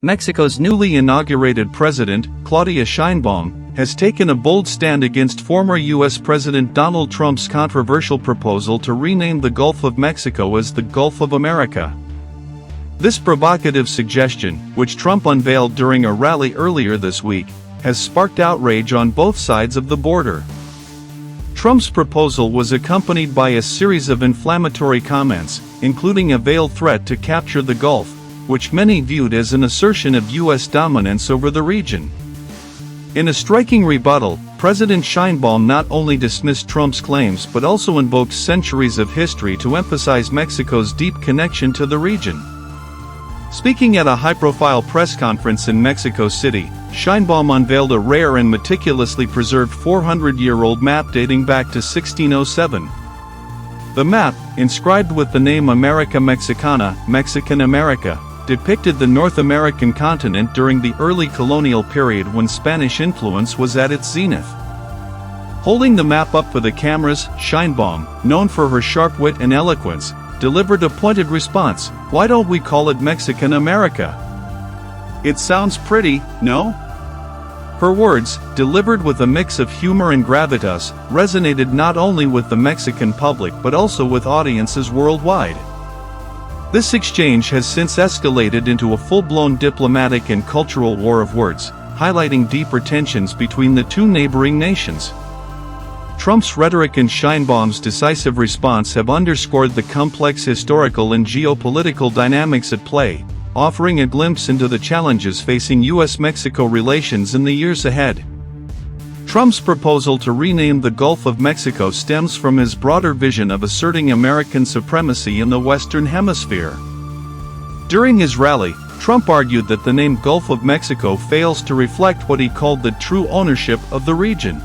Mexico's newly inaugurated president, Claudia Sheinbaum, has taken a bold stand against former U.S. President Donald Trump's controversial proposal to rename the Gulf of Mexico as the Gulf of America. This provocative suggestion, which Trump unveiled during a rally earlier this week, has sparked outrage on both sides of the border. Trump's proposal was accompanied by a series of inflammatory comments, including a veiled threat to capture the Gulf, which many viewed as an assertion of U.S. dominance over the region. In a striking rebuttal, President Sheinbaum not only dismissed Trump's claims but also invoked centuries of history to emphasize Mexico's deep connection to the region. Speaking at a high-profile press conference in Mexico City, Sheinbaum unveiled a rare and meticulously preserved 400-year-old map dating back to 1607. The map, inscribed with the name América Mexicana, Mexican America, depicted the North American continent during the early colonial period when Spanish influence was at its zenith. Holding the map up for the cameras, Sheinbaum, known for her sharp wit and eloquence, delivered a pointed response: "Why don't we call it Mexican America? It sounds pretty, no?" Her words, delivered with a mix of humor and gravitas, resonated not only with the Mexican public but also with audiences worldwide. This exchange has since escalated into a full-blown diplomatic and cultural war of words, highlighting deeper tensions between the two neighboring nations. Trump's rhetoric and Sheinbaum's decisive response have underscored the complex historical and geopolitical dynamics at play, offering a glimpse into the challenges facing U.S.-Mexico relations in the years ahead. Trump's proposal to rename the Gulf of Mexico stems from his broader vision of asserting American supremacy in the Western Hemisphere. During his rally, Trump argued that the name Gulf of Mexico fails to reflect what he called the true ownership of the region.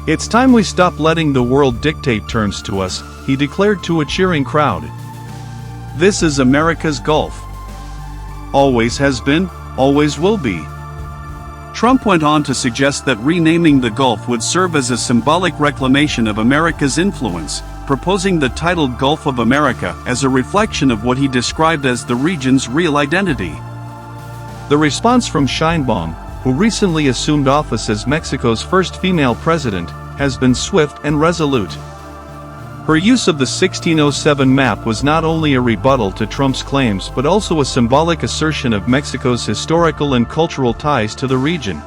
"It's time we stop letting the world dictate terms to us," he declared to a cheering crowd. "This is America's Gulf. Always has been, always will be." Trump went on to suggest that renaming the Gulf would serve as a symbolic reclamation of America's influence, proposing the title Gulf of America as a reflection of what he described as the region's real identity. The response from Sheinbaum, who recently assumed office as Mexico's first female president, has been swift and resolute. Her use of the 1607 map was not only a rebuttal to Trump's claims but also a symbolic assertion of Mexico's historical and cultural ties to the region.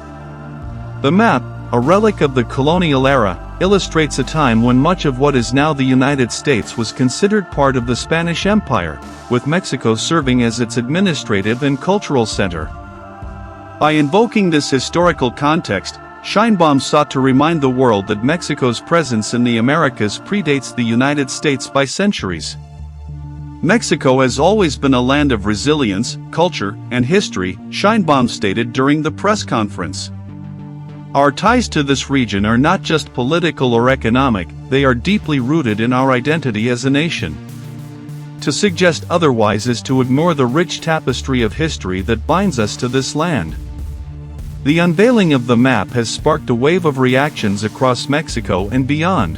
The map, a relic of the colonial era, illustrates a time when much of what is now the United States was considered part of the Spanish Empire, with Mexico serving as its administrative and cultural center. By invoking this historical context, Sheinbaum sought to remind the world that Mexico's presence in the Americas predates the United States by centuries. "Mexico has always been a land of resilience, culture, and history," Sheinbaum stated during the press conference. "Our ties to this region are not just political or economic, they are deeply rooted in our identity as a nation. To suggest otherwise is to ignore the rich tapestry of history that binds us to this land." The unveiling of the map has sparked a wave of reactions across Mexico and beyond.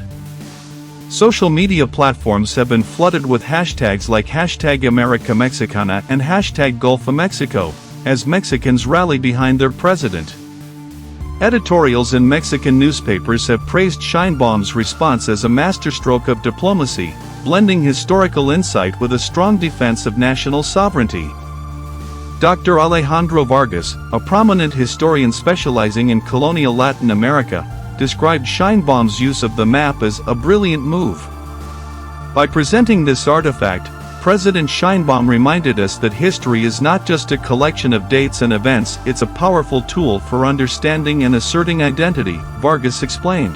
Social media platforms have been flooded with hashtags like #America Mexicana and #Gulf of Mexico, as Mexicans rally behind their president. Editorials in Mexican newspapers have praised Sheinbaum's response as a masterstroke of diplomacy, blending historical insight with a strong defense of national sovereignty. Dr. Alejandro Vargas, a prominent historian specializing in colonial Latin America, described Sheinbaum's use of the map as a brilliant move. By presenting this artifact, President Sheinbaum reminded us that history is not just a collection of dates and events, it's a powerful tool for understanding and asserting identity, Vargas explained.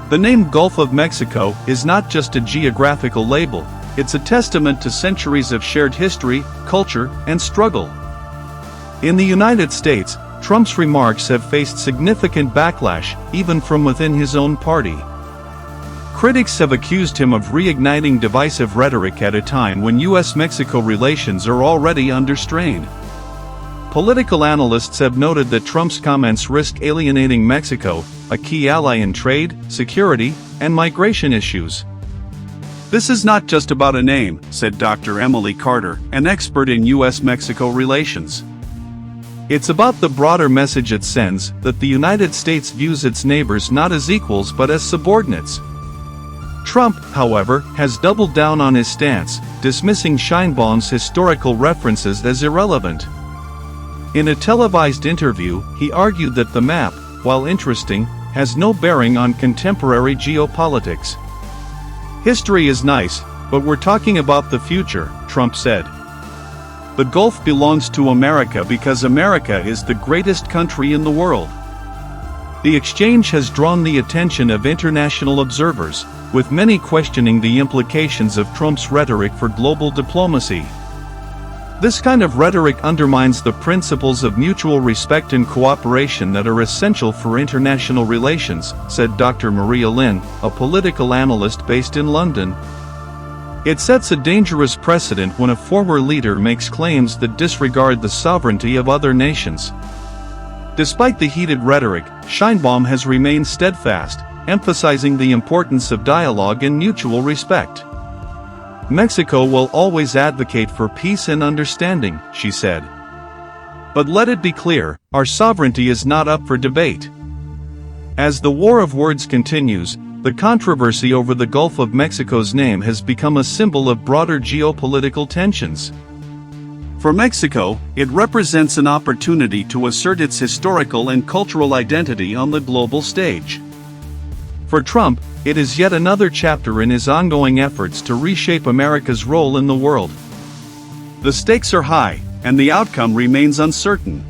The name Gulf of Mexico is not just a geographical label. It's a testament to centuries of shared history, culture, and struggle. In the United States, Trump's remarks have faced significant backlash, even from within his own party. Critics have accused him of reigniting divisive rhetoric at a time when U.S.-Mexico relations are already under strain. Political analysts have noted that Trump's comments risk alienating Mexico, a key ally in trade, security, and migration issues. This is not just about a name, said Dr. Emily Carter, an expert in U.S.-Mexico relations. It's about the broader message it sends, that the United States views its neighbors not as equals but as subordinates. Trump, however, has doubled down on his stance, dismissing Sheinbaum's historical references as irrelevant. In a televised interview, he argued that the map, while interesting, has no bearing on contemporary geopolitics. History is nice, but we're talking about the future, Trump said. The Gulf belongs to America because America is the greatest country in the world. The exchange has drawn the attention of international observers, with many questioning the implications of Trump's rhetoric for global diplomacy. This kind of rhetoric undermines the principles of mutual respect and cooperation that are essential for international relations, said Dr. Maria Lin, a political analyst based in London. It sets a dangerous precedent when a former leader makes claims that disregard the sovereignty of other nations. Despite the heated rhetoric, Sheinbaum has remained steadfast, emphasizing the importance of dialogue and mutual respect. Mexico will always advocate for peace and understanding, she said. But let it be clear, our sovereignty is not up for debate. As the war of words continues, the controversy over the Gulf of Mexico's name has become a symbol of broader geopolitical tensions. For Mexico, it represents an opportunity to assert its historical and cultural identity on the global stage. For Trump, it is yet another chapter in his ongoing efforts to reshape America's role in the world. The stakes are high, and the outcome remains uncertain.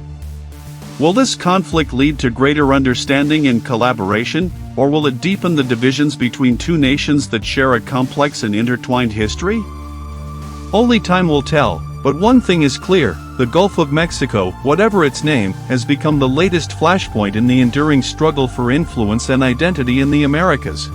Will this conflict lead to greater understanding and collaboration, or will it deepen the divisions between two nations that share a complex and intertwined history? Only time will tell, but one thing is clear: the Gulf of Mexico, whatever its name, has become the latest flashpoint in the enduring struggle for influence and identity in the Americas.